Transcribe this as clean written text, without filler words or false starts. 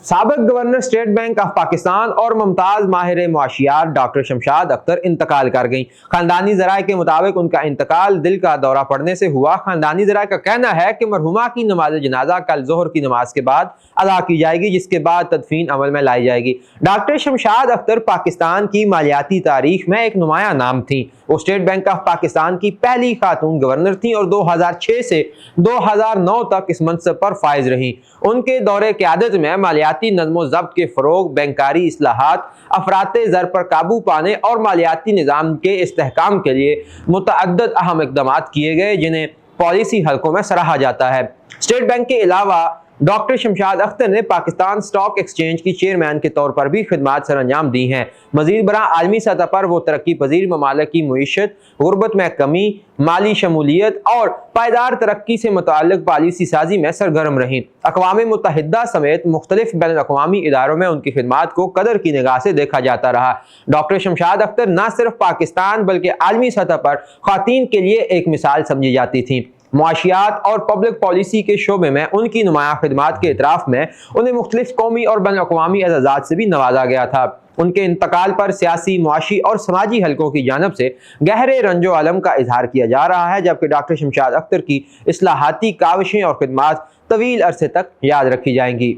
سابق governor state bank of Pakistan اور ممتاز ماہر معاشیات ڈاکٹر شمشاد اختر انتقال کر گئیں۔ خاندانی ذرائع کے مطابق ان کا انتقال دل کا دورہ پڑنے سے ہوا۔ خاندانی ذرائع کا کہنا ہے کہ مرحومہ کی نماز جنازہ کل ظہر کی نماز کے بعد ادا کی جائے گی، جس کے بعد تدفین عمل میں لائی جائے گی۔ ڈاکٹر شمشاد اختر پاکستان کی مالیاتی تاریخ میں ایک نمایاں نام تھیں۔ وہ اسٹیٹ بینک آف پاکستان کی پہلی خاتون گورنر تھیں اور 2006 سے 2009 تک اس منصب پر فائز رہیں۔ ان کے دور قیادت میں مالیاتی نظم و ضبط کے فروغ، بینکاری اصلاحات، افراط زر پر قابو پانے اور مالیاتی نظام کے استحکام کے لیے متعدد اہم اقدامات کیے گئے، جنہیں پالیسی حلقوں میں سراہا جاتا ہے۔ اسٹیٹ بینک کے علاوہ ڈاکٹر شمشاد اختر نے پاکستان اسٹاک ایکسچینج کی چیئرمین کے طور پر بھی خدمات سر انجام دی ہیں۔ مزید برآں عالمی سطح پر وہ ترقی پذیر ممالک کی معیشت، غربت میں کمی، مالی شمولیت اور پائیدار ترقی سے متعلق پالیسی سازی میں سرگرم رہیں۔ اقوام متحدہ سمیت مختلف بین الاقوامی اداروں میں ان کی خدمات کو قدر کی نگاہ سے دیکھا جاتا رہا۔ ڈاکٹر شمشاد اختر نہ صرف پاکستان بلکہ عالمی سطح پر خواتین کے لیے ایک مثال سمجھی جاتی تھیں۔ معاشیات اور پبلک پالیسی کے شعبے میں ان کی نمایاں خدمات کے اعتراف میں انہیں مختلف قومی اور بین الاقوامی اعزازات سے بھی نوازا گیا تھا۔ ان کے انتقال پر سیاسی، معاشی اور سماجی حلقوں کی جانب سے گہرے رنج و الم کا اظہار کیا جا رہا ہے، جبکہ ڈاکٹر شمشاد اختر کی اصلاحاتی کاوشیں اور خدمات طویل عرصے تک یاد رکھی جائیں گی۔